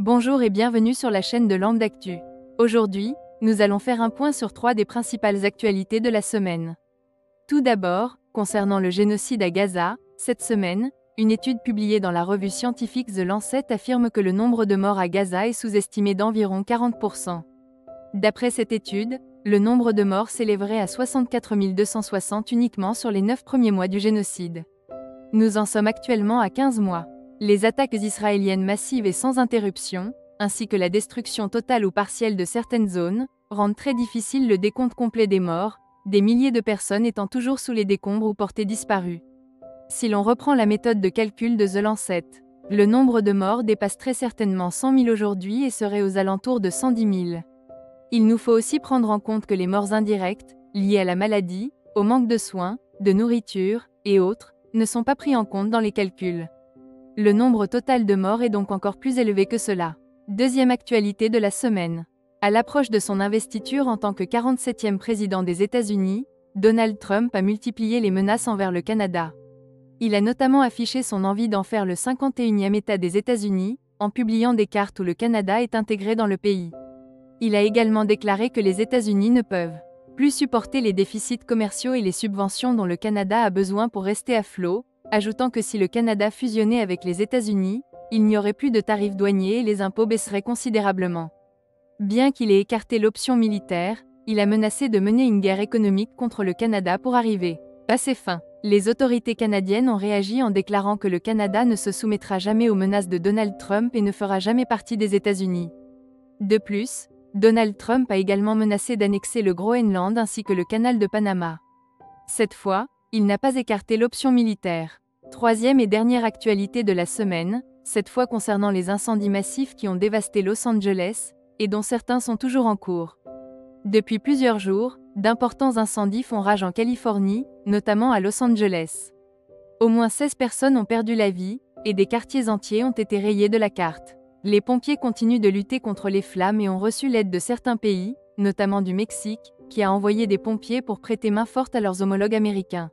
Bonjour et bienvenue sur la chaîne de Langue d'Actu. Aujourd'hui, nous allons faire un point sur 3 des principales actualités de la semaine. Tout d'abord, concernant le génocide à Gaza, cette semaine, une étude publiée dans la revue scientifique The Lancet affirme que le nombre de morts à Gaza est sous-estimé d'environ 40%. D'après cette étude, le nombre de morts s'élèverait à 64 260 uniquement sur les 9 premiers mois du génocide. Nous en sommes actuellement à 15 mois. Les attaques israéliennes massives et sans interruption, ainsi que la destruction totale ou partielle de certaines zones, rendent très difficile le décompte complet des morts, des milliers de personnes étant toujours sous les décombres ou portées disparues. Si l'on reprend la méthode de calcul de The Lancet, le nombre de morts dépasse très certainement 100 000 aujourd'hui et serait aux alentours de 110 000. Il nous faut aussi prendre en compte que les morts indirectes, liées à la maladie, au manque de soins, de nourriture, et autres, ne sont pas pris en compte dans les calculs. Le nombre total de morts est donc encore plus élevé que cela. Deuxième actualité de la semaine. À l'approche de son investiture en tant que 47e président des États-Unis, Donald Trump a multiplié les menaces envers le Canada. Il a notamment affiché son envie d'en faire le 51e État des États-Unis, en publiant des cartes où le Canada est intégré dans le pays. Il a également déclaré que les États-Unis ne peuvent plus supporter les déficits commerciaux et les subventions dont le Canada a besoin pour rester à flot, ajoutant que si le Canada fusionnait avec les États-Unis, il n'y aurait plus de tarifs douaniers et les impôts baisseraient considérablement. Bien qu'il ait écarté l'option militaire, il a menacé de mener une guerre économique contre le Canada pour arriver à ses fins. Les autorités canadiennes ont réagi en déclarant que le Canada ne se soumettra jamais aux menaces de Donald Trump et ne fera jamais partie des États-Unis. De plus, Donald Trump a également menacé d'annexer le Groenland ainsi que le canal de Panama. Cette fois, il n'a pas écarté l'option militaire. Troisième et dernière actualité de la semaine, cette fois concernant les incendies massifs qui ont dévasté Los Angeles, et dont certains sont toujours en cours. Depuis plusieurs jours, d'importants incendies font rage en Californie, notamment à Los Angeles. Au moins 16 personnes ont perdu la vie, et des quartiers entiers ont été rayés de la carte. Les pompiers continuent de lutter contre les flammes et ont reçu l'aide de certains pays, notamment du Mexique, qui a envoyé des pompiers pour prêter main forte à leurs homologues américains.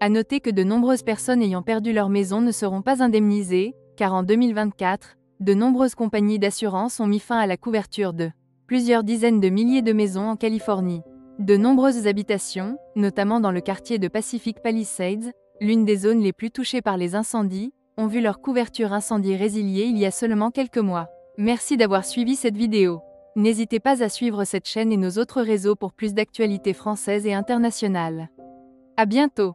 À noter que de nombreuses personnes ayant perdu leur maison ne seront pas indemnisées, car en 2024, de nombreuses compagnies d'assurance ont mis fin à la couverture de plusieurs dizaines de milliers de maisons en Californie. De nombreuses habitations, notamment dans le quartier de Pacific Palisades, l'une des zones les plus touchées par les incendies, ont vu leur couverture incendie résiliée il y a seulement quelques mois. Merci d'avoir suivi cette vidéo. N'hésitez pas à suivre cette chaîne et nos autres réseaux pour plus d'actualités françaises et internationales. À bientôt!